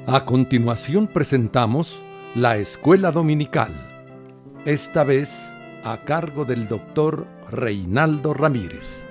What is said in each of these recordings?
A continuación presentamos la Escuela Dominical, esta vez a cargo del doctor Reinaldo Ramírez.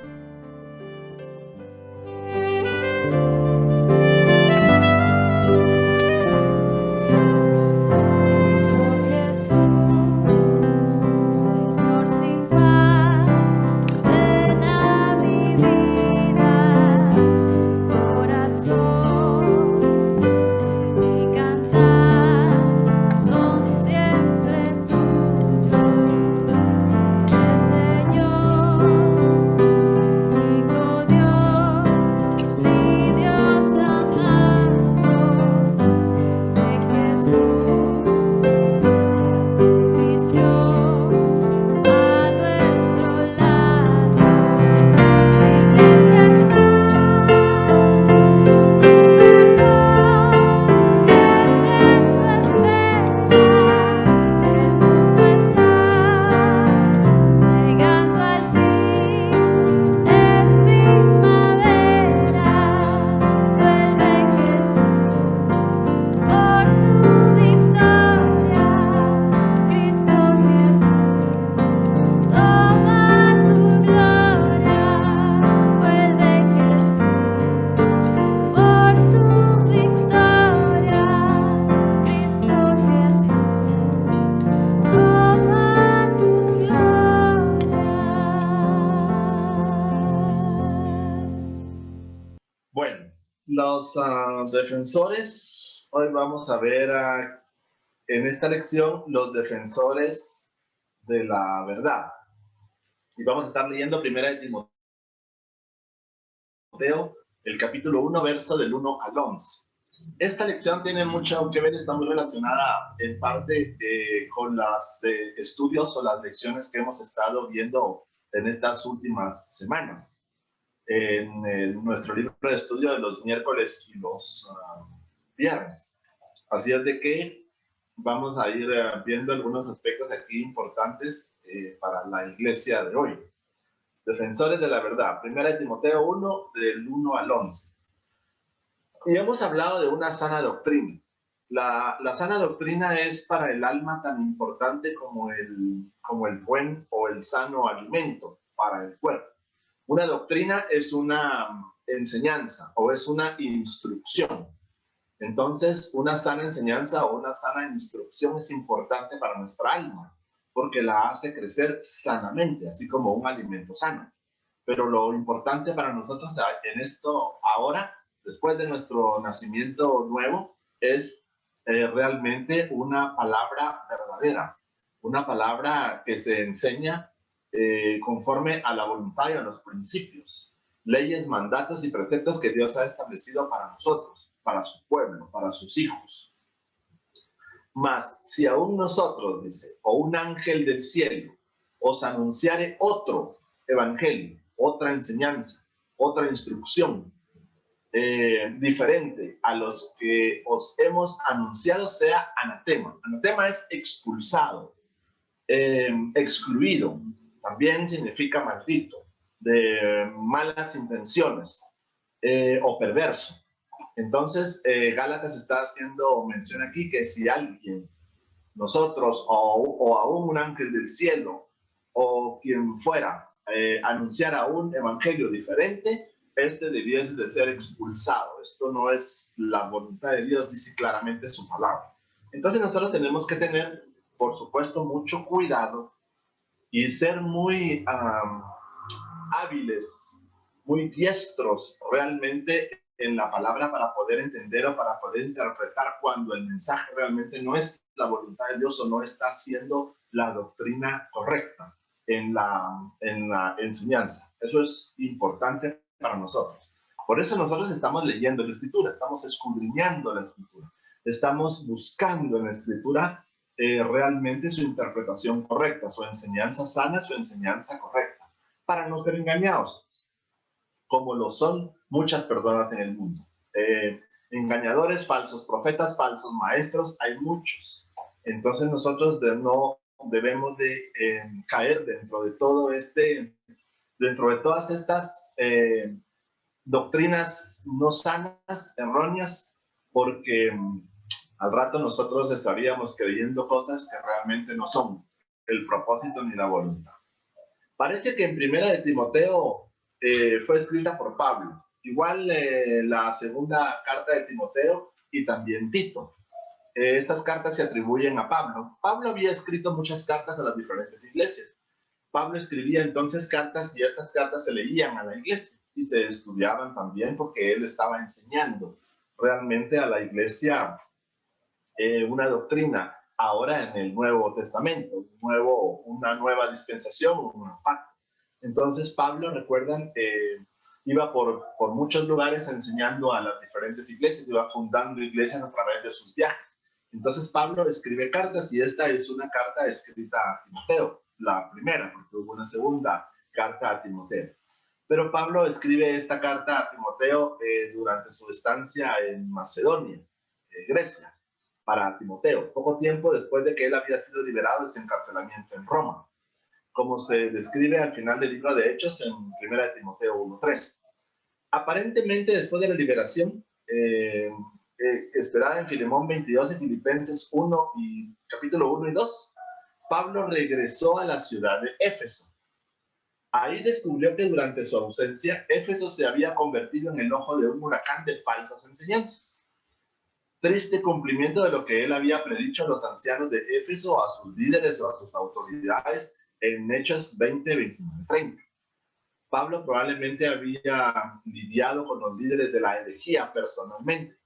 Los defensores, hoy vamos a ver en esta lección los defensores de la verdad. Y vamos a estar leyendo primera de Timoteo, el capítulo 1, verso del 1 al 11. Esta lección tiene mucho que ver, está muy relacionada en parte con los estudios o las lecciones que hemos estado viendo en estas últimas semanas. En nuestro libro de estudio de los miércoles y los viernes. Así es de que vamos a ir viendo algunos aspectos aquí importantes para la iglesia de hoy. Defensores de la verdad. Primera de Timoteo 1, del 1 al 11. Y hemos hablado de una sana doctrina. La sana doctrina es para el alma tan importante como el buen o el sano alimento para el cuerpo. Una doctrina es una enseñanza o es una instrucción. Entonces, una sana enseñanza o una sana instrucción es importante para nuestra alma, porque la hace crecer sanamente, así como un alimento sano. Pero lo importante para nosotros en esto ahora, después de nuestro nacimiento nuevo, es realmente una palabra verdadera, una palabra que se enseña conforme a la voluntad y a los principios, leyes, mandatos y preceptos que Dios ha establecido para nosotros, para su pueblo, para sus hijos. Mas si aún nosotros, dice, o un ángel del cielo, os anunciare otro evangelio, otra enseñanza, otra instrucción, diferente a los que os hemos anunciado, sea anatema. Anatema es expulsado, excluido. También significa maldito, de malas intenciones o perverso. Entonces, Gálatas está haciendo mención aquí que si alguien, nosotros o aún un ángel del cielo o quien fuera, anunciara un evangelio diferente, este debiese de ser expulsado. Esto no es la voluntad de Dios, dice claramente su palabra. Entonces nosotros tenemos que tener, por supuesto, mucho cuidado y ser muy hábiles, muy diestros realmente en la palabra para poder entender o para poder interpretar cuando el mensaje realmente no es la voluntad de Dios o no está siendo la doctrina correcta en la enseñanza. Eso es importante para nosotros. Por eso nosotros estamos leyendo la Escritura, estamos escudriñando la Escritura, estamos buscando en la Escritura realmente su interpretación correcta, su enseñanza sana, su enseñanza correcta, para no ser engañados, como lo son muchas personas en el mundo. Engañadores, falsos profetas, falsos maestros, hay muchos. Entonces nosotros no debemos de caer dentro de todo dentro de todas estas doctrinas no sanas, erróneas, porque al rato nosotros estaríamos creyendo cosas que realmente no son el propósito ni la voluntad. Parece que en Primera de Timoteo fue escrita por Pablo, igual la segunda carta de Timoteo y también Tito. Estas cartas se atribuyen a Pablo. Pablo había escrito muchas cartas a las diferentes iglesias. Pablo escribía entonces cartas y estas cartas se leían a la iglesia y se estudiaban también porque él estaba enseñando realmente a la iglesia una doctrina ahora en el Nuevo Testamento, una nueva dispensación, un nuevo pacto. Entonces Pablo, recuerdan, iba por muchos lugares enseñando a las diferentes iglesias, iba fundando iglesias a través de sus viajes. Entonces Pablo escribe cartas y esta es una carta escrita a Timoteo, la primera, porque hubo una segunda carta a Timoteo. Pero Pablo escribe esta carta a Timoteo durante su estancia en Macedonia, Grecia, para Timoteo, poco tiempo después de que él había sido liberado de su encarcelamiento en Roma, como se describe al final del libro de Hechos en 1 Timoteo 1:3. Aparentemente, después de la liberación, esperada en Filemón 22 y Filipenses 1 y capítulo 1 y 2, Pablo regresó a la ciudad de Éfeso. Ahí descubrió que durante su ausencia, Éfeso se había convertido en el ojo de un huracán de falsas enseñanzas. Triste cumplimiento de lo que él había predicho a los ancianos de Éfeso, a sus líderes o a sus autoridades en Hechos 20, 29, 30. Pablo probablemente había lidiado con los líderes de la herejía personalmente,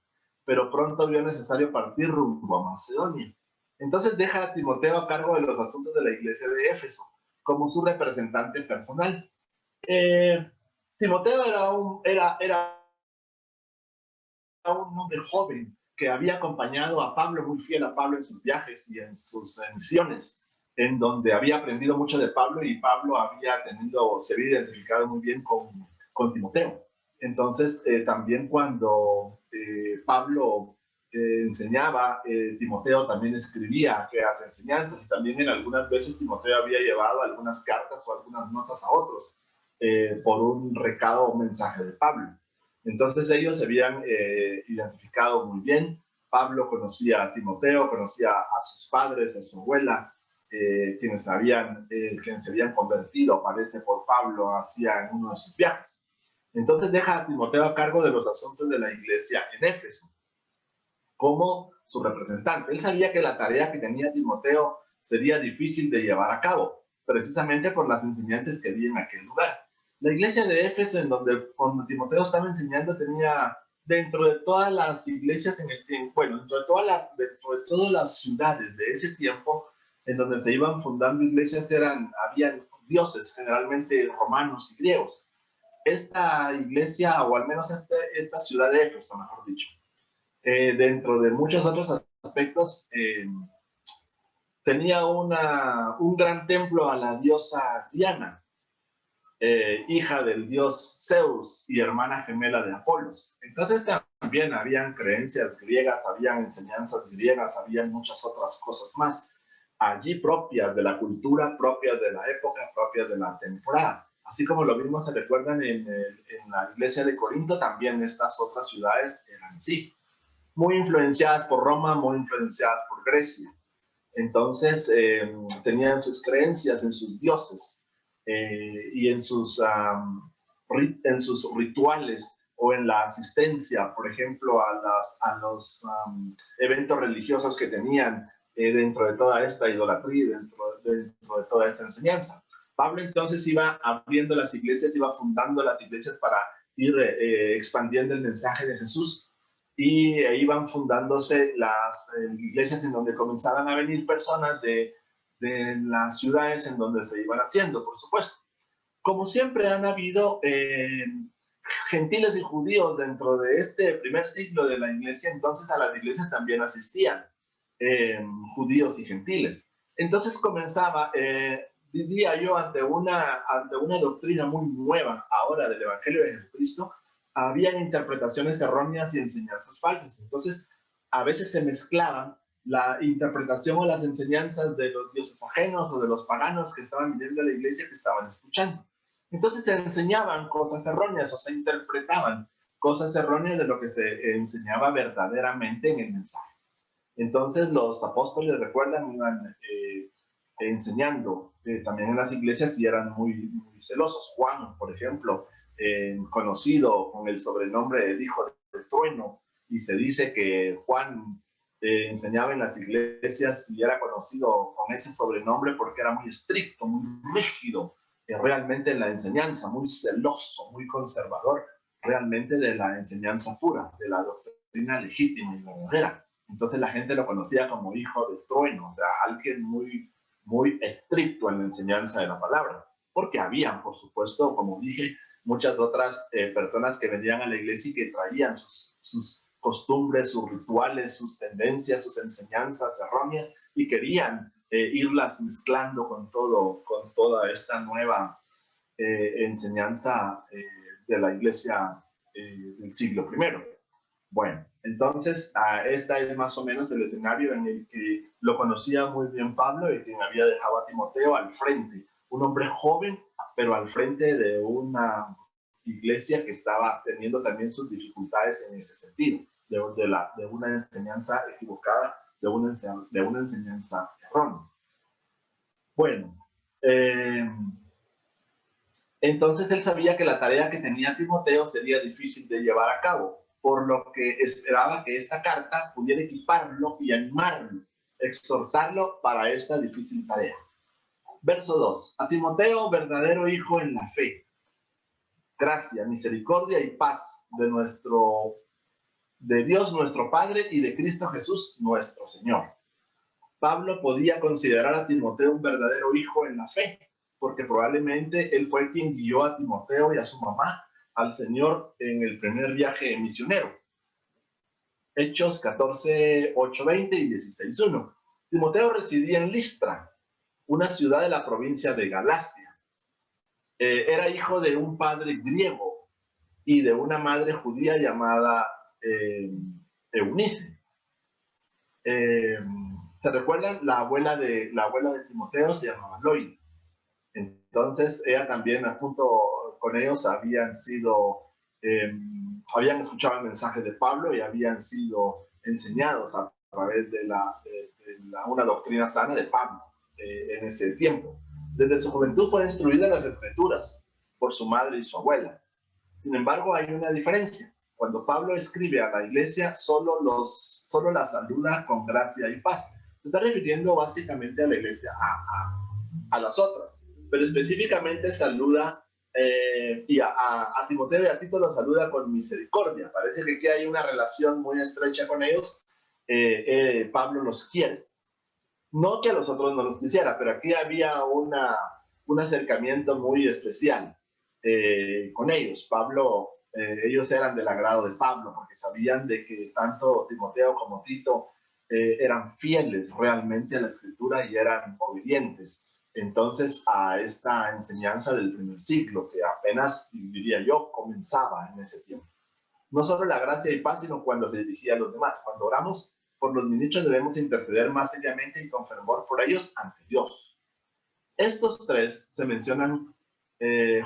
pero pronto vio necesario partir rumbo a Macedonia. Entonces deja a Timoteo a cargo de los asuntos de la iglesia de Éfeso, como su representante personal. Timoteo era un hombre joven que había acompañado a Pablo, muy fiel a Pablo en sus viajes y en sus misiones, en donde había aprendido mucho de Pablo y Pablo se había identificado muy bien con Timoteo. Entonces, también cuando Pablo enseñaba, Timoteo también escribía aquellas enseñanzas y también en algunas veces Timoteo había llevado algunas cartas o algunas notas a otros por un recado o mensaje de Pablo. Entonces ellos se habían identificado muy bien. Pablo conocía a Timoteo, conocía a sus padres, a su abuela, quienes se habían convertido, parece, por Pablo hacia en uno de sus viajes. Entonces deja a Timoteo a cargo de los asuntos de la iglesia en Éfeso, como su representante. Él sabía que la tarea que tenía Timoteo sería difícil de llevar a cabo, precisamente por las enseñanzas que había en aquel lugar. La iglesia de Éfeso, cuando Timoteo estaba enseñando, tenía dentro de todas las iglesias dentro de todas las ciudades de ese tiempo, en donde se iban fundando iglesias, habían dioses, generalmente romanos y griegos. Esta iglesia, o al menos esta ciudad de Éfeso, mejor dicho, dentro de muchos otros aspectos, tenía un gran templo a la diosa Diana, hija del dios Zeus y hermana gemela de Apolos. Entonces también habían creencias griegas, habían enseñanzas griegas, habían muchas otras cosas más allí propias de la cultura, propias de la época, propias de la temporada. Así como lo mismo se recuerdan en la iglesia de Corinto, también estas otras ciudades eran así, muy influenciadas por Roma, muy influenciadas por Grecia. Entonces tenían sus creencias en sus dioses y en sus rituales o en la asistencia, por ejemplo, a los eventos religiosos que tenían dentro de toda esta idolatría, dentro de toda esta enseñanza. Pablo entonces iba abriendo las iglesias, iba fundando las iglesias para ir expandiendo el mensaje de Jesús, y iban fundándose las iglesias en donde comenzaban a venir personas de las ciudades en donde se iban haciendo, por supuesto. Como siempre han habido gentiles y judíos dentro de este primer siglo de la iglesia, entonces a las iglesias también asistían judíos y gentiles. Entonces comenzaba, diría yo, ante una doctrina muy nueva ahora del Evangelio de Jesucristo, habían interpretaciones erróneas y enseñanzas falsas. Entonces, a veces se mezclaban la interpretación o las enseñanzas de los dioses ajenos o de los paganos que estaban viniendo a la iglesia, que estaban escuchando. Entonces se enseñaban cosas erróneas o se interpretaban cosas erróneas de lo que se enseñaba verdaderamente en el mensaje. Entonces los apóstoles, recuerdan, iban enseñando también en las iglesias y eran muy celosos. Juan, por ejemplo, conocido con el sobrenombre del Hijo del Trueno, y se dice que Juan enseñaba en las iglesias y era conocido con ese sobrenombre porque era muy estricto, muy rígido, realmente en la enseñanza, muy celoso, muy conservador, realmente de la enseñanza pura, de la doctrina legítima y verdadera. Entonces la gente lo conocía como Hijo del Trueno, o sea, alguien muy estricto en la enseñanza de la palabra, porque habían, por supuesto, como dije, muchas otras personas que venían a la iglesia y que traían sus costumbres, sus rituales, sus tendencias, sus enseñanzas erróneas, y querían irlas mezclando con toda esta nueva enseñanza de la iglesia del siglo I. Bueno, entonces esta es más o menos el escenario en el que lo conocía muy bien Pablo y quien había dejado a Timoteo al frente, un hombre joven, pero al frente de una iglesia que estaba teniendo también sus dificultades en ese sentido, de una enseñanza equivocada, de una enseñanza errónea. Bueno, entonces él sabía que la tarea que tenía Timoteo sería difícil de llevar a cabo, por lo que esperaba que esta carta pudiera equiparlo y animarlo, exhortarlo para esta difícil tarea. Verso 2. A Timoteo, verdadero hijo en la fe, gracia, misericordia y paz de Dios nuestro Padre y de Cristo Jesús nuestro Señor. Pablo podía considerar a Timoteo un verdadero hijo en la fe, porque probablemente él fue quien guió a Timoteo y a su mamá al Señor en el primer viaje misionero. Hechos 14, 8, 20 y 16, 1. Timoteo residía en Listra, una ciudad de la provincia de Galacia. Era hijo de un padre griego y de una madre judía llamada Eunice. ¿Se recuerdan? La abuela de Timoteo se llamaba Loida. Entonces ella también, junto con ellos, habían escuchado el mensaje de Pablo y habían sido enseñados a través de una doctrina sana de Pablo en ese tiempo. Desde su juventud fue instruida en las escrituras por su madre y su abuela. Sin embargo, hay una diferencia. Cuando Pablo escribe a la iglesia, solo la saluda con gracia y paz. Se está refiriendo básicamente a la iglesia, a las otras, pero específicamente saluda y a Timoteo y a Tito lo saluda con misericordia. Parece que aquí hay una relación muy estrecha con ellos. Pablo los quiere. No que a los otros no los quisiera, pero aquí había un acercamiento muy especial con ellos. Ellos eran del agrado de Pablo, porque sabían de que tanto Timoteo como Tito eran fieles realmente a la escritura y eran obedientes. Entonces, a esta enseñanza del primer siglo, que apenas, diría yo, comenzaba en ese tiempo. No solo la gracia y paz, sino cuando se dirigía a los demás. Cuando oramos por los ministros, debemos interceder más seriamente y con fervor por ellos ante Dios. Estos tres se mencionan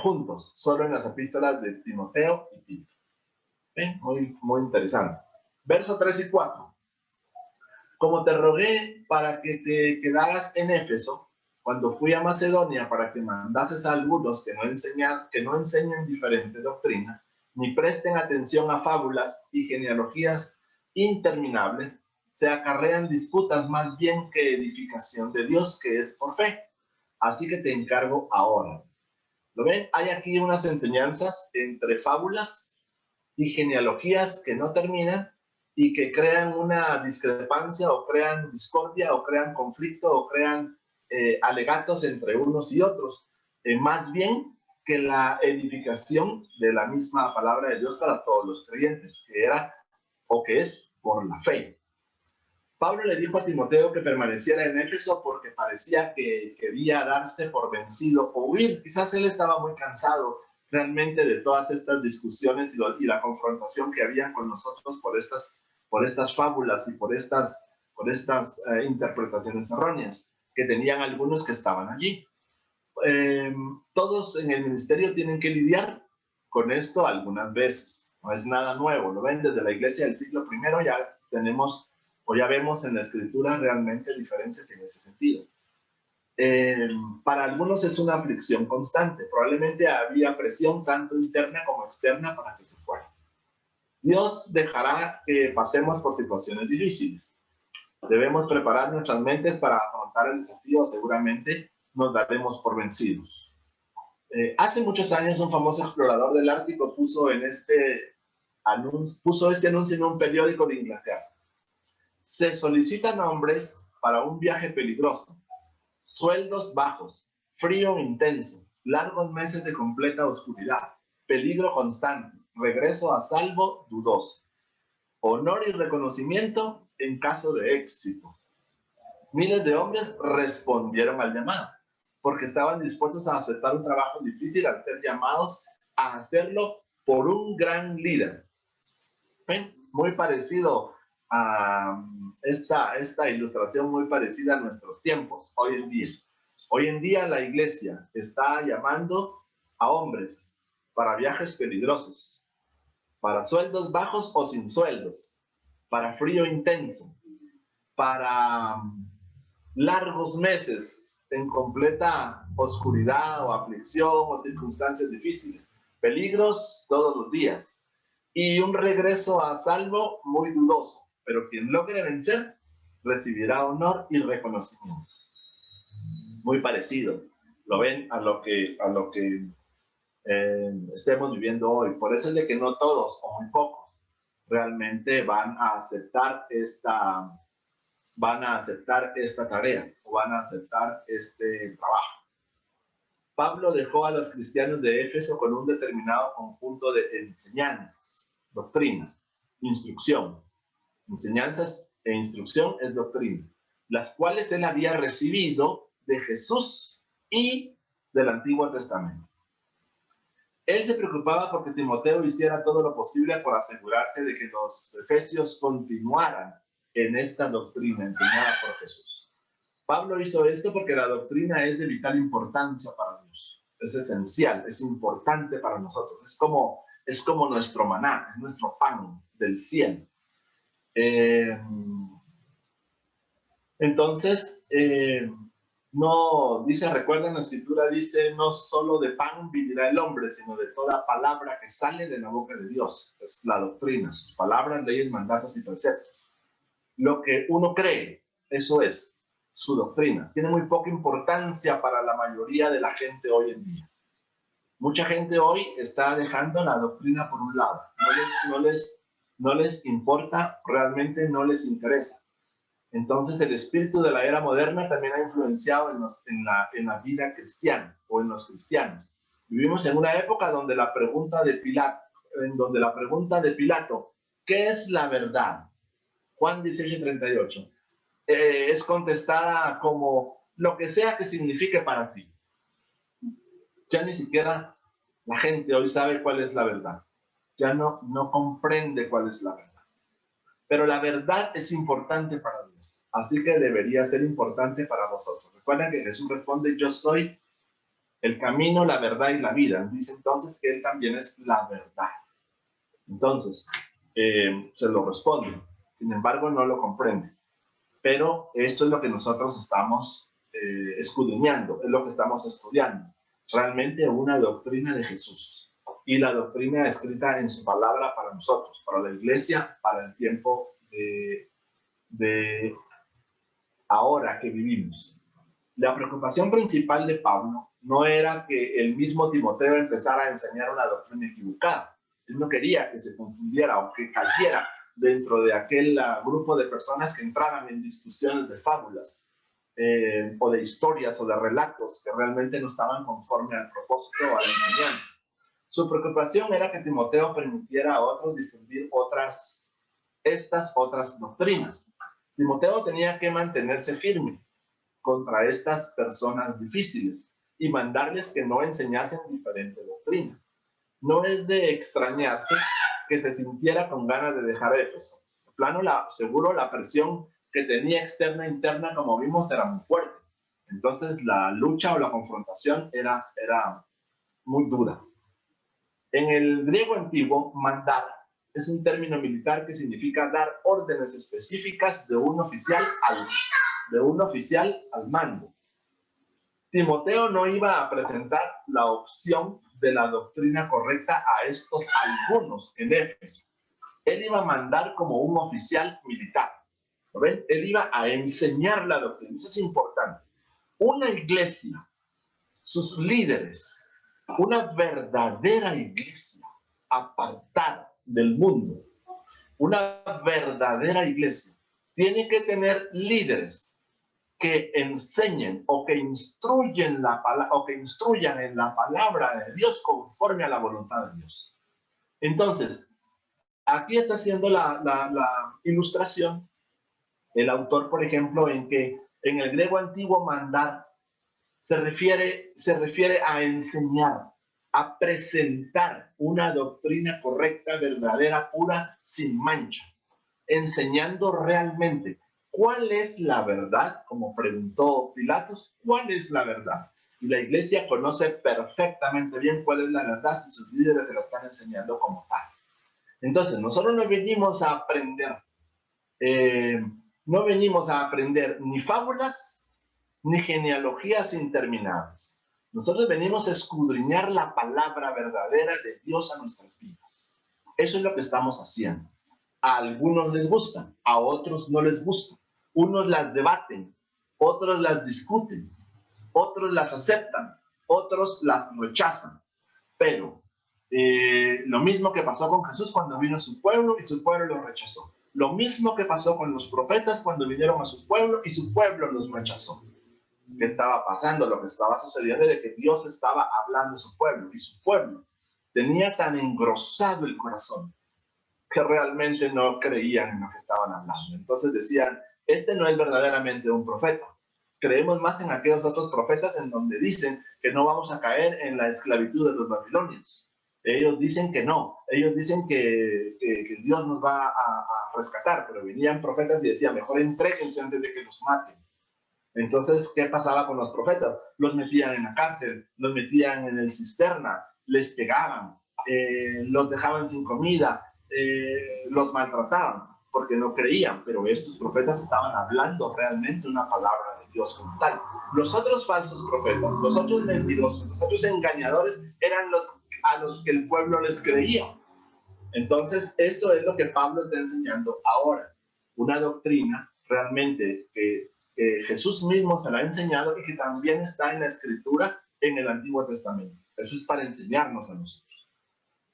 juntos, solo en las epístolas de Timoteo y Tito. Muy interesante. Verso 3 y 4. Como te rogué para que te quedaras en Éfeso, cuando fui a Macedonia para que mandases a algunos que no enseñen diferente doctrina, ni presten atención a fábulas y genealogías interminables, se acarrean disputas más bien que edificación de Dios, que es por fe. Así que te encargo ahora. ¿Lo ven? Hay aquí unas enseñanzas entre fábulas y genealogías que no terminan y que crean una discrepancia o crean discordia o crean conflicto o crean alegatos entre unos y otros, más bien que la edificación de la misma palabra de Dios para todos los creyentes, que era o que es por la fe. Pablo le dijo a Timoteo que permaneciera en Éfeso porque parecía que quería darse por vencido o huir. Quizás él estaba muy cansado realmente de todas estas discusiones y la confrontación que había con nosotros por estas fábulas y por estas interpretaciones erróneas que tenían algunos que estaban allí. Todos en el ministerio tienen que lidiar con esto algunas veces. no es nada nuevo, lo ven desde la iglesia del siglo I, ya tenemos o ya vemos en la escritura realmente diferencias en ese sentido. Para algunos es una aflicción constante, probablemente había presión tanto interna como externa para que se fuera. Dios dejará que pasemos por situaciones difíciles. Debemos preparar nuestras mentes para afrontar el desafío, seguramente nos daremos por vencidos. Hace muchos años un famoso explorador del Ártico puso este anuncio en un periódico de Inglaterra. Se solicitan hombres para un viaje peligroso, sueldos bajos, frío intenso, largos meses de completa oscuridad, peligro constante, regreso a salvo dudoso, honor y reconocimiento en caso de éxito. Miles de hombres respondieron al llamado, porque estaban dispuestos a aceptar un trabajo difícil al ser llamados a hacerlo por un gran líder. ¿Ven? Muy parecido a esta ilustración, muy parecida a nuestros tiempos hoy en día. Hoy en día la iglesia está llamando a hombres para viajes peligrosos, para sueldos bajos o sin sueldos, para frío intenso, para largos meses en completa oscuridad o aflicción o circunstancias difíciles, peligros todos los días y un regreso a salvo muy dudoso, pero quien logre vencer recibirá honor y reconocimiento. Muy parecido, lo ven a lo que estemos viviendo hoy. Por eso es de que no todos o muy pocos realmente van a aceptar esta tarea o van a aceptar este trabajo. Pablo dejó a los cristianos de Éfeso con un determinado conjunto de enseñanzas, doctrina, instrucción. Enseñanzas e instrucción es doctrina, las cuales él había recibido de Jesús y del Antiguo Testamento. Él se preocupaba porque Timoteo hiciera todo lo posible por asegurarse de que los efesios continuaran en esta doctrina enseñada por Jesús. Pablo hizo esto porque la doctrina es de vital importancia para Dios. Es esencial, es importante para nosotros. Es como nuestro maná, es nuestro pan del cielo. Entonces, no dice, recuerden, la escritura dice, no solo de pan vivirá el hombre, sino de toda palabra que sale de la boca de Dios. Es la doctrina, sus palabras, leyes, mandatos y preceptos. Lo que uno cree, eso es su doctrina. Tiene muy poca importancia para la mayoría de la gente hoy en día. Mucha gente hoy está dejando la doctrina por un lado. No les importa, realmente no les interesa. Entonces el espíritu de la era moderna también ha influenciado en la vida cristiana o en los cristianos. Vivimos en una época donde la pregunta de Pilato, ¿qué es la verdad? Juan 18:38, es contestada como lo que sea que signifique para ti. Ya ni siquiera la gente hoy sabe cuál es la verdad. Ya no comprende cuál es la verdad. Pero la verdad es importante para Dios. Así que debería ser importante para vosotros. Recuerden que Jesús responde, yo soy el camino, la verdad y la vida. Dice entonces que Él también es la verdad. Entonces, se lo responde. Sin embargo, no lo comprende. Pero esto es lo que nosotros estamos escudriñando, es lo que estamos estudiando. Realmente una doctrina de Jesús. Y la doctrina escrita en su palabra para nosotros, para la iglesia, para el tiempo de ahora que vivimos. La preocupación principal de Pablo no era que el mismo Timoteo empezara a enseñar una doctrina equivocada. Él no quería que se confundiera o que cayera dentro de aquel grupo de personas que entraban en discusiones de fábulas o de historias o de relatos que realmente no estaban conforme al propósito o a la enseñanza. Su preocupación era que Timoteo permitiera a otros difundir estas otras doctrinas. Timoteo tenía que mantenerse firme contra estas personas difíciles y mandarles que no enseñasen diferente doctrina. No es de extrañarse que se sintiera con ganas de dejar Éfeso. En plano, seguro la presión que tenía externa e interna, como vimos, era muy fuerte. Entonces la lucha o la confrontación era muy dura. En el griego antiguo, mandar es un término militar que significa dar órdenes específicas de un oficial al mando. Timoteo no iba a presentar la opción de la doctrina correcta a estos algunos en Éfeso. Él iba a mandar como un oficial militar. ¿Lo ven? Él iba a enseñar la doctrina. Eso es importante. Una iglesia, sus líderes, una verdadera iglesia apartada del mundo, una verdadera iglesia, tiene que tener líderes que enseñen o que instruyan en la palabra de Dios conforme a la voluntad de Dios. Entonces, aquí está haciendo la ilustración el autor, por ejemplo, en que en el griego antiguo mandar se refiere a enseñar, a presentar una doctrina correcta, verdadera, pura, sin mancha, enseñando realmente cuál es la verdad, como preguntó Pilatos, ¿cuál es la verdad? Y la iglesia conoce perfectamente bien cuál es la verdad si sus líderes se la están enseñando como tal. Entonces, nosotros no venimos a aprender, ni fábulas, ni genealogías interminables. Nosotros venimos a escudriñar la palabra verdadera de Dios a nuestras vidas. Eso es lo que estamos haciendo. A algunos les gusta, a otros no les gusta. Unos las debaten, otros las discuten, otros las aceptan, otros las rechazan. Pero lo mismo que pasó con Jesús cuando vino a su pueblo y su pueblo lo rechazó. Lo mismo que pasó con los profetas cuando vinieron a su pueblo y su pueblo los rechazó. ¿Qué estaba pasando? Lo que estaba sucediendo era que Dios estaba hablando a su pueblo y su pueblo tenía tan engrosado el corazón que realmente no creían en lo que estaban hablando. Entonces decían, este no es verdaderamente un profeta. Creemos más en aquellos otros profetas en donde dicen que no vamos a caer en la esclavitud de los babilonios. Ellos dicen que no, ellos dicen que Dios nos va a rescatar, pero venían profetas y decían, mejor entréguense antes de que los maten. Entonces, ¿qué pasaba con los profetas? Los metían en la cárcel, los metían en el cisterna, les pegaban, los dejaban sin comida, los maltrataban, porque no creían, pero estos profetas estaban hablando realmente una palabra de Dios como tal. Los otros falsos profetas, los otros mentirosos, los otros engañadores, eran a los que el pueblo les creía. Entonces, esto es lo que Pablo está enseñando ahora, una doctrina realmente que Jesús mismo se la ha enseñado y que también está en la Escritura en el Antiguo Testamento. Eso es para enseñarnos a nosotros.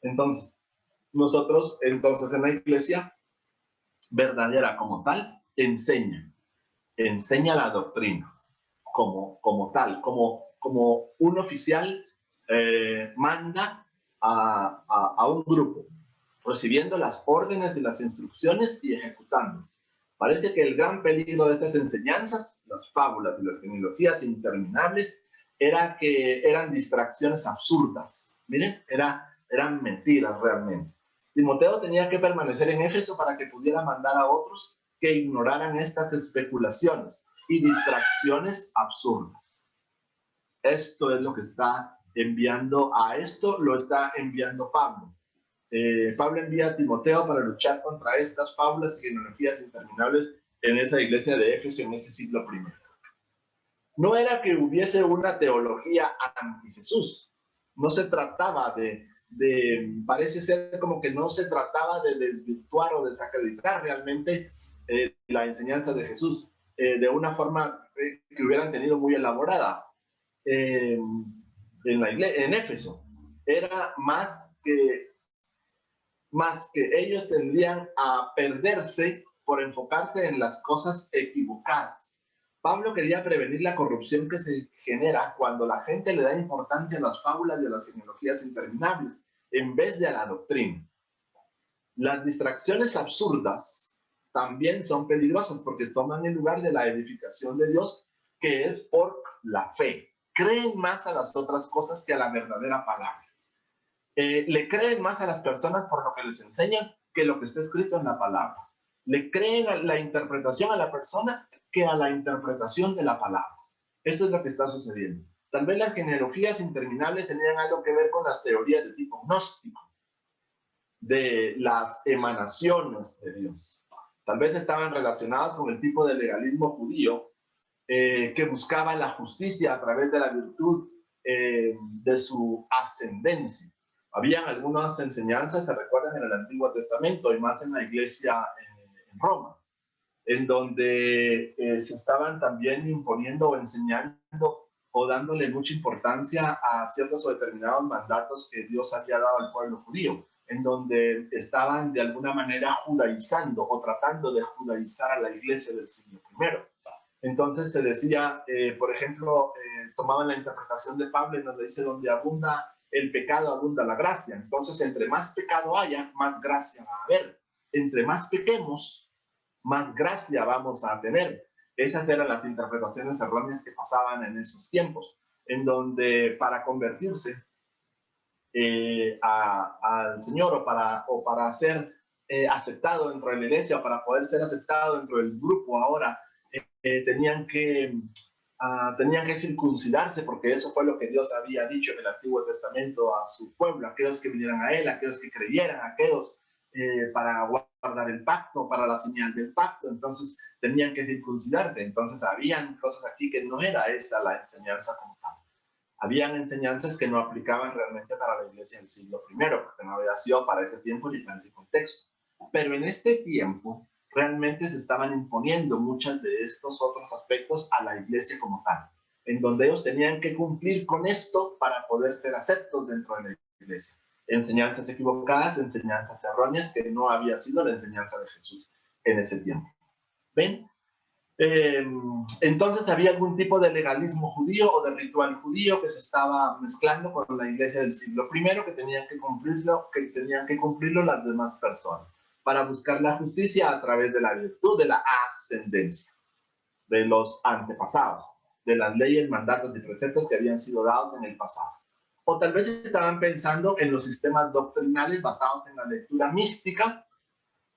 Entonces, nosotros, en la iglesia verdadera como tal, enseña la doctrina como tal, como un oficial manda a un grupo, recibiendo las órdenes y las instrucciones y ejecutándolas. Parece que el gran peligro de estas enseñanzas, las fábulas y las genealogías interminables, era que eran distracciones absurdas. Miren, eran mentiras realmente. Timoteo tenía que permanecer en Éfeso para que pudiera mandar a otros que ignoraran estas especulaciones y distracciones absurdas. Esto es lo que está enviando, lo está enviando Pablo. Pablo envía a Timoteo para luchar contra estas fábulas y genealogías interminables en esa iglesia de Éfeso en ese siglo I. No era que hubiese una teología anti-Jesús. No se trataba parece ser como que no se trataba de desvirtuar o desacreditar realmente la enseñanza de Jesús de una forma que hubieran tenido muy elaborada en Éfeso. Era más que ellos tendrían a perderse por enfocarse en las cosas equivocadas. Pablo quería prevenir la corrupción que se genera cuando la gente le da importancia a las fábulas y a las genealogías interminables en vez de a la doctrina. Las distracciones absurdas también son peligrosas porque toman el lugar de la edificación de Dios, que es por la fe. Creen más a las otras cosas que a la verdadera palabra. Le creen más a las personas por lo que les enseñan que lo que está escrito en la palabra. Le creen a la interpretación a la persona que a la interpretación de la palabra. Esto es lo que está sucediendo. Tal vez las genealogías interminables tenían algo que ver con las teorías de tipo gnóstico. de las emanaciones de Dios. Tal vez estaban relacionados con el tipo de legalismo judío que buscaba la justicia a través de la virtud de su ascendencia. Habían algunas enseñanzas, se recuerdan en el Antiguo Testamento y más en la iglesia en Roma, en donde se estaban también imponiendo o enseñando o dándole mucha importancia a ciertos o determinados mandatos que Dios había dado al pueblo judío, en donde estaban de alguna manera judaizando o tratando de judaizar a la iglesia del siglo I. Entonces se decía, por ejemplo, tomaban la interpretación de Pablo en donde dice, donde abunda el pecado, abunda la gracia. Entonces, entre más pecado haya, más gracia va a haber. Entre más pequemos, más gracia vamos a tener. Esas eran las interpretaciones erróneas que pasaban en esos tiempos, en donde para convertirse al Señor o para ser aceptado dentro de la iglesia, o para poder ser aceptado dentro del grupo ahora, tenían que circuncidarse, porque eso fue lo que Dios había dicho en el Antiguo Testamento a su pueblo, aquellos que vinieran a él, aquellos que creyeran, aquellos para guardar el pacto, para la señal del pacto. Entonces tenían que circuncidarse. Entonces habían cosas aquí que no era esa la enseñanza como tal. Habían enseñanzas que no aplicaban realmente para la iglesia del siglo I, porque no había sido para ese tiempo ni para ese contexto. Pero en este tiempo realmente se estaban imponiendo muchos de estos otros aspectos a la iglesia como tal, en donde ellos tenían que cumplir con esto para poder ser aceptos dentro de la iglesia. Enseñanzas equivocadas, enseñanzas erróneas, que no había sido la enseñanza de Jesús en ese tiempo. ¿Ven? Entonces había algún tipo de legalismo judío o de ritual judío que se estaba mezclando con la iglesia del siglo I, que tenían que cumplirlo las demás personas para buscar la justicia a través de la virtud de la ascendencia de los antepasados, de las leyes, mandatos y preceptos que habían sido dados en el pasado. O tal vez estaban pensando en los sistemas doctrinales basados en la lectura mística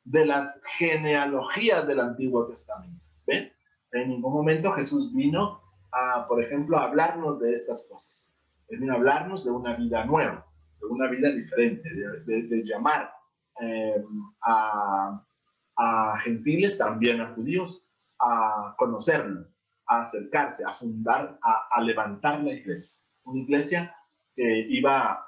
de las genealogías del Antiguo Testamento. ¿Ven? En ningún momento Jesús vino a, por ejemplo, a hablarnos de estas cosas. Él vino a hablarnos de una vida nueva, de una vida diferente, de llamar a gentiles, también a judíos, a conocerlo, a acercarse, a fundar, a levantar la iglesia. Una iglesia que iba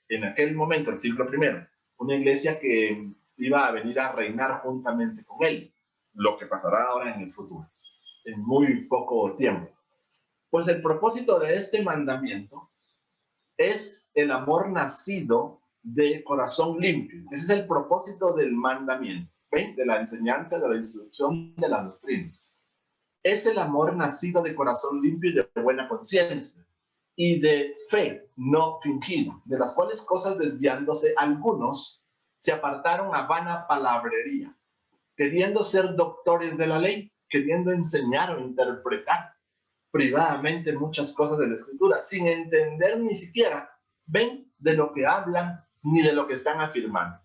en aquel momento, el siglo I, una iglesia que iba a venir a reinar juntamente con él, lo que pasará ahora en el futuro, en muy poco tiempo. Pues el propósito de este mandamiento es el amor nacido de corazón limpio. Ese es el propósito del mandamiento, ¿ven? De la enseñanza, de la instrucción, de la doctrina. Es el amor nacido de corazón limpio y de buena conciencia y de fe no fingida, de las cuales cosas desviándose algunos se apartaron a vana palabrería, queriendo ser doctores de la ley, queriendo enseñar o interpretar privadamente muchas cosas de la Escritura, sin entender ni siquiera, ven, de lo que hablan ni de lo que están afirmando.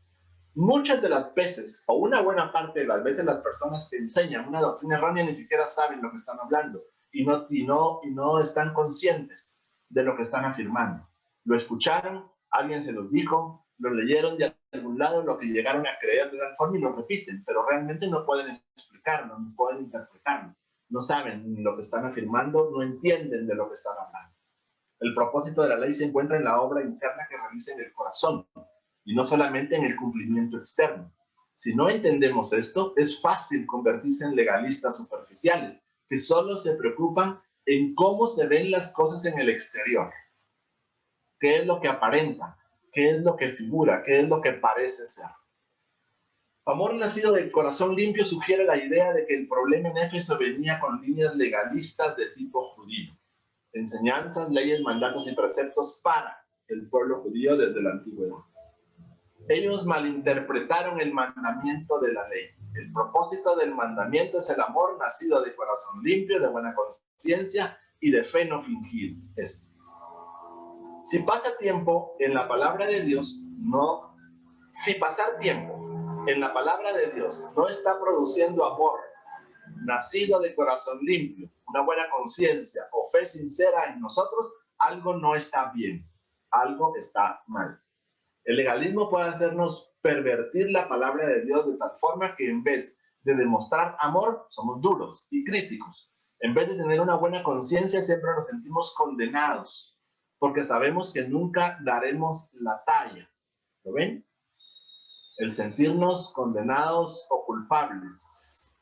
Muchas de las veces, o una buena parte de las veces, las personas que enseñan una doctrina errónea ni siquiera saben lo que están hablando y no están conscientes de lo que están afirmando. Lo escucharon, alguien se los dijo, lo leyeron de algún lado, lo que llegaron a creer de tal forma y lo repiten, pero realmente no pueden explicarlo, no pueden interpretarlo. No saben lo que están afirmando, no entienden de lo que están hablando. El propósito de la ley se encuentra en la obra interna que realiza en el corazón y no solamente en el cumplimiento externo. Si no entendemos esto, es fácil convertirse en legalistas superficiales que solo se preocupan en cómo se ven las cosas en el exterior. ¿Qué es lo que aparenta? ¿Qué es lo que figura? ¿Qué es lo que parece ser? Amor nacido del corazón limpio sugiere la idea de que el problema en Éfeso venía con líneas legalistas de tipo judío. Enseñanzas, leyes, mandatos y preceptos para el pueblo judío desde la antigüedad. Ellos malinterpretaron el mandamiento de la ley. El propósito del mandamiento es el amor nacido de corazón limpio, de buena conciencia y de fe no fingida. Eso. Si pasa tiempo en la palabra de Dios, si pasar tiempo en la palabra de Dios no está produciendo amor nacido de corazón limpio, una buena conciencia o fe sincera en nosotros, algo no está bien, algo está mal. El legalismo puede hacernos pervertir la palabra de Dios de tal forma que en vez de demostrar amor, somos duros y críticos. En vez de tener una buena conciencia, siempre nos sentimos condenados, porque sabemos que nunca daremos la talla. ¿Lo ven? El sentirnos condenados o culpables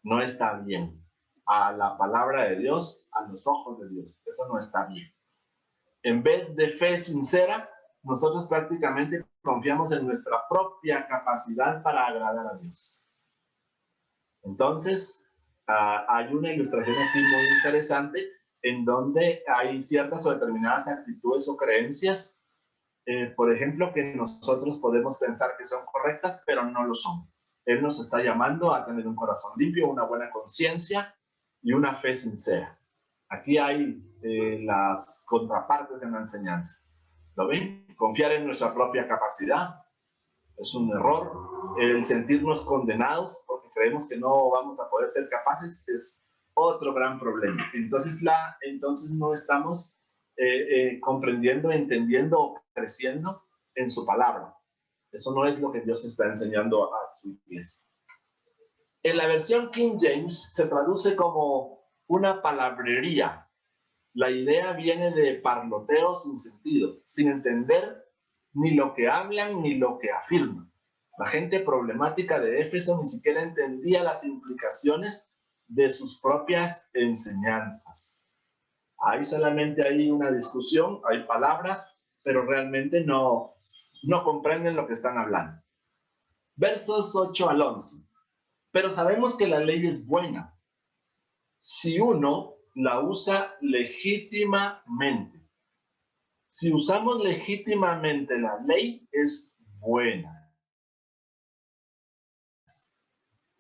no está bien. A la palabra de Dios, a los ojos de Dios, eso no está bien. En vez de fe sincera, nosotros prácticamente confiamos en nuestra propia capacidad para agradar a Dios. Entonces, hay una ilustración aquí muy interesante en donde hay ciertas o determinadas actitudes o creencias, por ejemplo, que nosotros podemos pensar que son correctas, pero no lo son. Él nos está llamando a tener un corazón limpio, una buena conciencia y una fe sincera. Aquí hay las contrapartes en la enseñanza. ¿Lo ven? Confiar en nuestra propia capacidad es un error. El sentirnos condenados porque creemos que no vamos a poder ser capaces es otro gran problema. Entonces no estamos comprendiendo, entendiendo o creciendo en su palabra. Eso no es lo que Dios está enseñando a su iglesia. En la versión King James se traduce como una palabrería. La idea viene de parloteo sin sentido, sin entender ni lo que hablan ni lo que afirman. La gente problemática de Éfeso ni siquiera entendía las implicaciones de sus propias enseñanzas. Ahí solamente hay una discusión, hay palabras, pero realmente no comprenden lo que están hablando. Versos 8 al 11. Pero sabemos que la ley es buena si uno la usa legítimamente. Si usamos legítimamente la ley, es buena.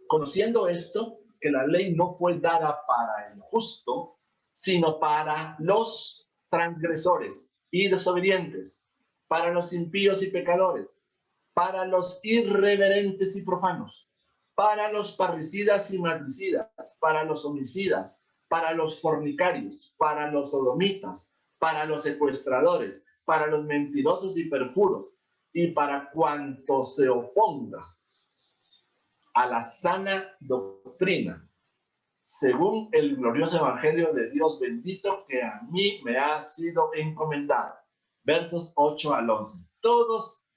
Conociendo esto, que la ley no fue dada para el justo, sino para los transgresores y desobedientes, para los impíos y pecadores, para los irreverentes y profanos, para los parricidas y matricidas, para los homicidas, para los fornicarios, para los sodomitas, para los secuestradores, para los mentirosos y perjuros, y para cuanto se oponga a la sana doctrina, según el glorioso evangelio de Dios bendito que a mí me ha sido encomendado. Versos 8 al 11. Todos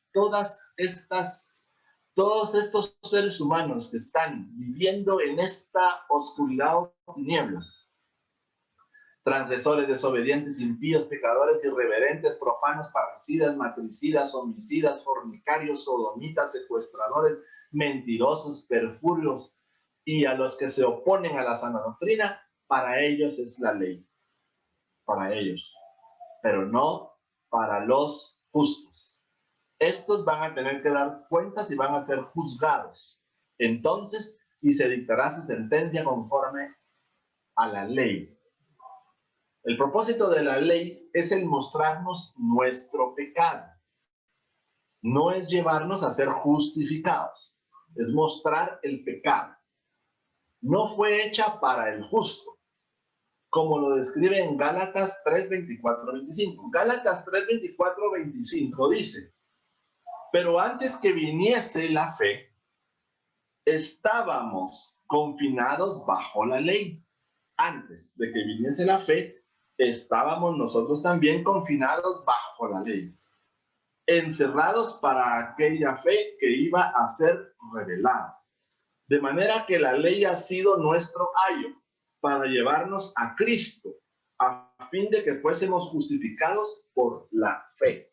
estos seres humanos que están viviendo en esta oscuridad o tinieblas, transgresores, desobedientes, impíos, pecadores, irreverentes, profanos, parricidas, matricidas, homicidas, fornicarios, sodomitas, secuestradores, mentirosos, perjurios, y a los que se oponen a la sana doctrina, para ellos es la ley. Para ellos. Pero no para los justos. Estos van a tener que dar cuentas y van a ser juzgados. Entonces, y se dictará su sentencia conforme a la ley. El propósito de la ley es el mostrarnos nuestro pecado. No es llevarnos a ser justificados. Es mostrar el pecado. No fue hecha para el justo, como lo describe en Gálatas 3:24-25. Gálatas 3:24-25 dice: pero antes que viniese la fe, estábamos confinados bajo la ley. Antes de que viniese la fe, estábamos nosotros también confinados bajo la ley, encerrados para aquella fe que iba a ser revelada. De manera que la ley ha sido nuestro ayo para llevarnos a Cristo, a fin de que fuésemos justificados por la fe.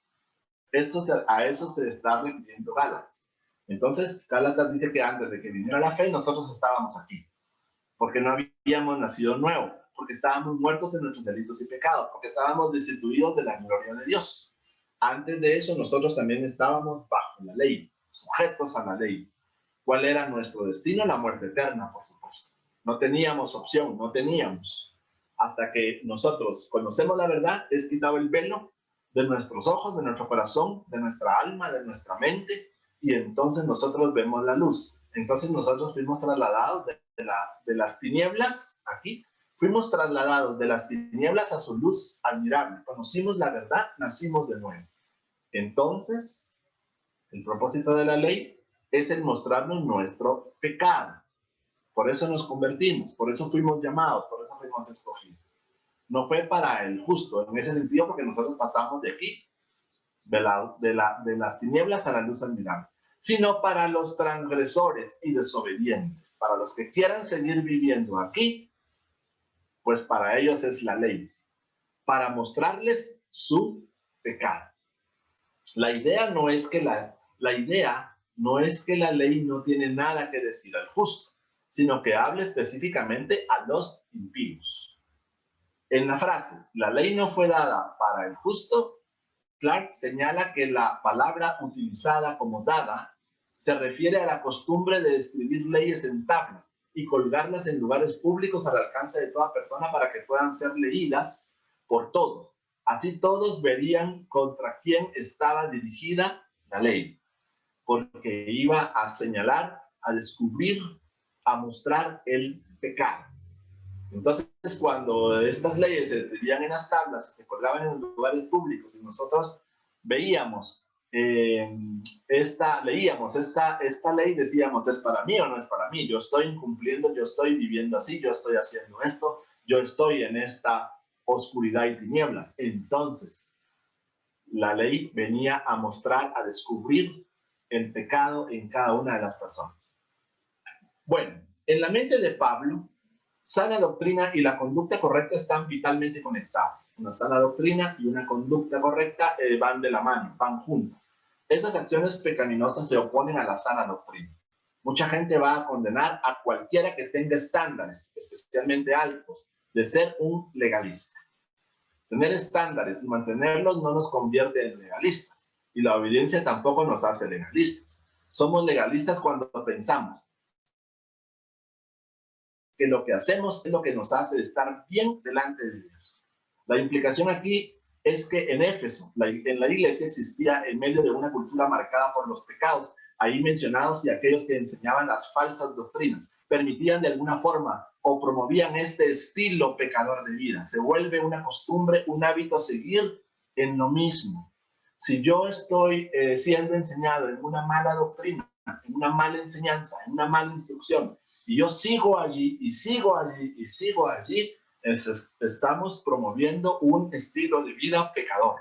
A eso se está refiriendo Gálatas. Entonces, Gálatas dice que antes de que viniera la fe, nosotros estábamos aquí, porque no habíamos nacido nuevo, porque estábamos muertos en nuestros delitos y pecados, porque estábamos destituidos de la gloria de Dios. Antes de eso, nosotros también estábamos bajo la ley, sujetos a la ley. ¿Cuál era nuestro destino? La muerte eterna, por supuesto. No teníamos opción, no teníamos. Hasta que nosotros conocemos la verdad, es quitado el velo de nuestros ojos, de nuestro corazón, de nuestra alma, de nuestra mente, y entonces nosotros vemos la luz. Entonces nosotros fuimos trasladados de las tinieblas, aquí, fuimos trasladados de las tinieblas a su luz admirable. Conocimos la verdad, nacimos de nuevo. Entonces, el propósito de la ley es el mostrarnos nuestro pecado. Por eso nos convertimos, por eso fuimos llamados, por eso fuimos escogidos. No fue para el justo, en ese sentido, porque nosotros pasamos de aquí, de las tinieblas a la luz admirable, sino para los transgresores y desobedientes, para los que quieran seguir viviendo aquí, pues para ellos es la ley, para mostrarles su pecado. La idea no es que la ley no tiene nada que decir al justo, sino que hable específicamente a los impíos. En la frase, la ley no fue dada para el justo, Clark señala que la palabra utilizada como dada se refiere a la costumbre de escribir leyes en tablas y colgarlas en lugares públicos al alcance de toda persona para que puedan ser leídas por todos. Así todos verían contra quién estaba dirigida la ley, porque iba a señalar, a descubrir, a mostrar el pecado. Entonces, cuando estas leyes se escribían en las tablas y se colgaban en lugares públicos y nosotros leíamos esta ley, decíamos, ¿es para mí o no es para mí? Yo estoy incumpliendo, yo estoy viviendo así, yo estoy haciendo esto, yo estoy en esta oscuridad y tinieblas. Entonces, la ley venía a mostrar, a descubrir el pecado en cada una de las personas. Bueno, en la mente de Pablo, sana doctrina y la conducta correcta están vitalmente conectadas. Una sana doctrina y una conducta correcta van de la mano, van juntas. Estas acciones pecaminosas se oponen a la sana doctrina. Mucha gente va a condenar a cualquiera que tenga estándares, especialmente altos, de ser un legalista. Tener estándares y mantenerlos no nos convierte en legalistas, y la obediencia tampoco nos hace legalistas. Somos legalistas cuando pensamos que lo que hacemos es lo que nos hace estar bien delante de Dios. La implicación aquí es que en Éfeso, en la iglesia existía en medio de una cultura marcada por los pecados, ahí mencionados, y aquellos que enseñaban las falsas doctrinas, permitían de alguna forma o promovían este estilo pecador de vida. Se vuelve una costumbre, un hábito seguir en lo mismo. Si yo estoy siendo enseñado en una mala doctrina, en una mala enseñanza, en una mala instrucción, y yo sigo allí, y sigo allí, y sigo allí, estamos promoviendo un estilo de vida pecador.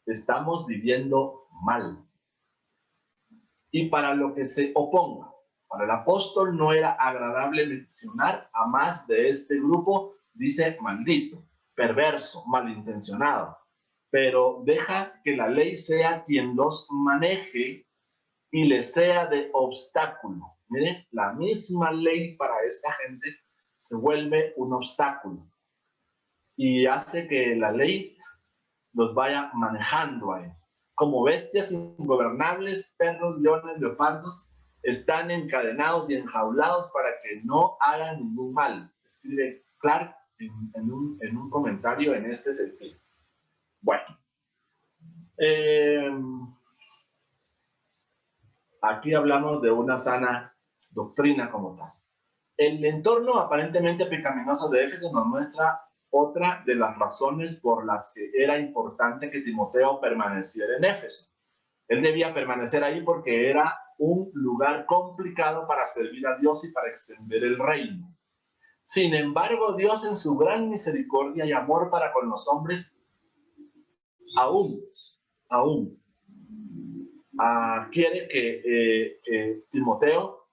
Estamos viviendo mal. Y para lo que se oponga, para el apóstol no era agradable mencionar a más de este grupo, dice maldito, perverso, malintencionado, pero deja que la ley sea quien los maneje y les sea de obstáculo. Miren, la misma ley para esta gente se vuelve un obstáculo y hace que la ley los vaya manejando ahí. Como bestias ingobernables, perros, leones, leopardos, están encadenados y enjaulados para que no hagan ningún mal. Escribe Clark en un comentario en este sentido. Bueno, aquí hablamos de una sana doctrina como tal. El entorno aparentemente pecaminoso de Éfeso nos muestra otra de las razones por las que era importante que Timoteo permaneciera en Éfeso. Él debía permanecer ahí porque era un lugar complicado para servir a Dios y para extender el reino. Sin embargo, Dios en su gran misericordia y amor para con los hombres, aún quiere que Timoteo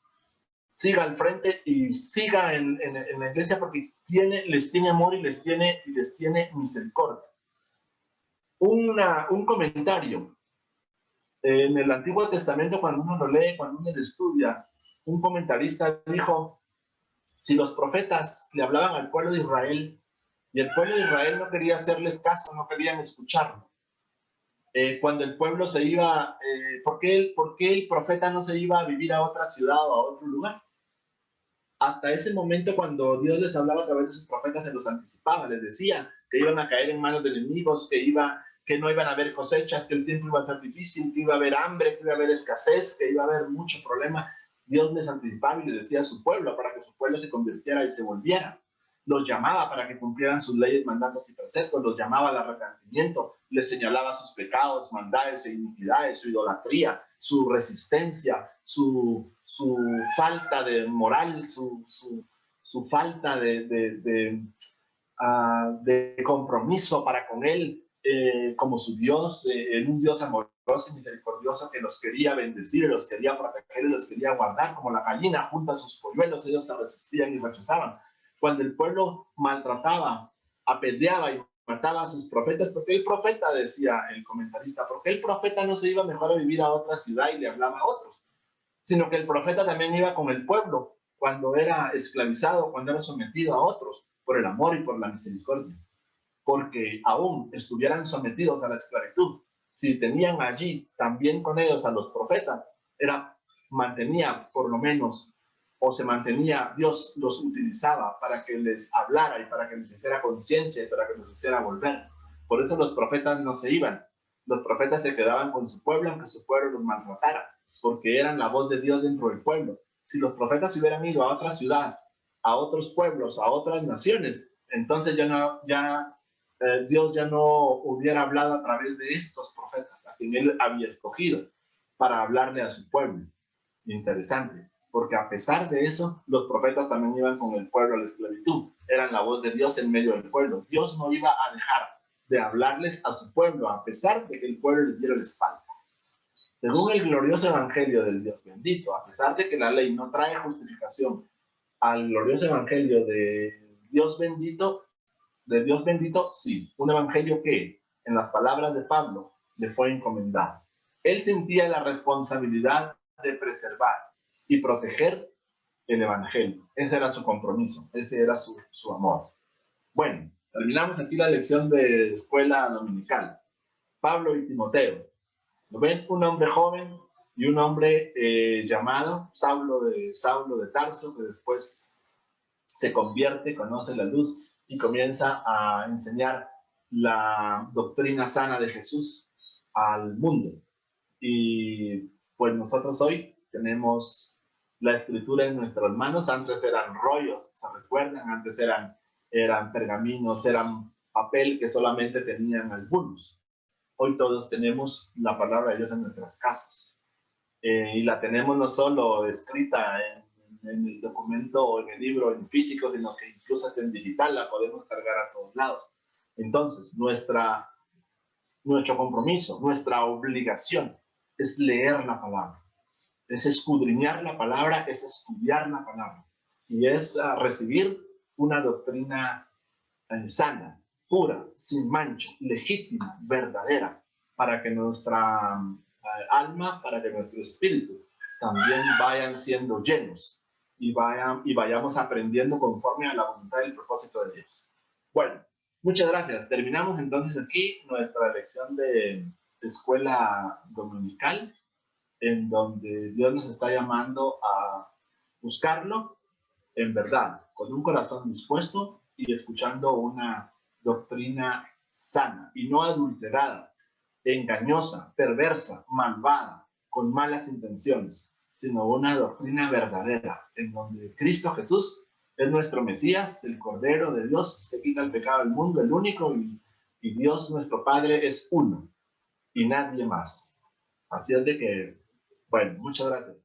siga al frente y siga en la iglesia porque les tiene amor y les tiene misericordia. Un comentario. En el Antiguo Testamento, cuando uno lo lee, cuando uno lo estudia, un comentarista dijo, si los profetas le hablaban al pueblo de Israel y el pueblo de Israel no quería hacerles caso, no querían escucharlo, cuando el pueblo se iba, ¿por qué el profeta no se iba a vivir a otra ciudad o a otro lugar? Hasta ese momento, cuando Dios les hablaba a través de sus profetas, se los anticipaba, les decía que iban a caer en manos de enemigos, que no iban a haber cosechas, que el tiempo iba a ser difícil, que iba a haber hambre, que iba a haber escasez, que iba a haber mucho problema. Dios les anticipaba y les decía a su pueblo para que su pueblo se convirtiera y se volviera. los llamaba para que cumplieran sus leyes, mandatos y preceptos, los llamaba al arrepentimiento, les señalaba sus pecados, maldades e iniquidades, su idolatría, su resistencia, su falta de moral, su falta de compromiso para con él como su Dios, un Dios amoroso y misericordioso que los quería bendecir, los quería proteger y los quería guardar, como la gallina junto a sus polluelos. Ellos se resistían y rechazaban. Cuando el pueblo maltrataba, apedreaba y mataba a sus profetas, porque el profeta, decía el comentarista, porque el profeta no se iba mejor a vivir a otra ciudad y le hablaba a otros, sino que el profeta también iba con el pueblo cuando era esclavizado, cuando era sometido a otros, por el amor y por la misericordia, porque aún estuvieran sometidos a la esclavitud, si tenían allí también con ellos a los profetas, mantenía por lo menos, o se mantenía, Dios los utilizaba para que les hablara y para que les hiciera conciencia y para que los hiciera volver. Por eso los profetas no se iban, los profetas se quedaban con su pueblo, aunque su pueblo los maltratara, porque eran la voz de Dios dentro del pueblo. Si los profetas hubieran ido a otra ciudad, a otros pueblos, a otras naciones, entonces Dios ya no hubiera hablado a través de estos profetas, a quien él había escogido para hablarle a su pueblo. Interesante, porque a pesar de eso, los profetas también iban con el pueblo a la esclavitud, eran la voz de Dios en medio del pueblo. Dios no iba a dejar de hablarles a su pueblo, a pesar de que el pueblo les diera la espalda. Según el glorioso evangelio del Dios bendito, a pesar de que la ley no trae justificación al glorioso evangelio de Dios bendito, sí, un evangelio que, en las palabras de Pablo, le fue encomendado. Él sentía la responsabilidad de preservar y proteger el evangelio. Ese era su compromiso, ese era su amor. Bueno, terminamos aquí la lección de escuela dominical. Pablo y Timoteo. ¿Lo ven? Un hombre joven y un hombre llamado Saulo de Tarso, que después se convierte, conoce la luz y comienza a enseñar la doctrina sana de Jesús al mundo. Y pues nosotros hoy tenemos la escritura en nuestras manos. Antes eran rollos, ¿se recuerdan? Antes eran pergaminos, eran papel que solamente tenían algunos. Hoy todos tenemos la palabra de Dios en nuestras casas. Y la tenemos no solo escrita en el documento o en el libro en físico, sino que incluso hasta en digital la podemos cargar a todos lados. Entonces, nuestro compromiso, nuestra obligación es leer la palabra, es escudriñar la palabra, es estudiar la palabra y es recibir una doctrina sana, pura, sin mancha, legítima, verdadera, para que nuestra alma, para que nuestro espíritu también vayan siendo llenos y vayamos aprendiendo conforme a la voluntad y el propósito de Dios. Bueno, muchas gracias. Terminamos entonces aquí nuestra lección de escuela dominical, en donde Dios nos está llamando a buscarlo en verdad, con un corazón dispuesto y escuchando una doctrina sana y no adulterada, engañosa, perversa, malvada, con malas intenciones, sino una doctrina verdadera, en donde Cristo Jesús es nuestro Mesías, el Cordero de Dios que quita el pecado del mundo, el único, y Dios nuestro Padre es uno y nadie más. Así es de que, bueno, muchas gracias.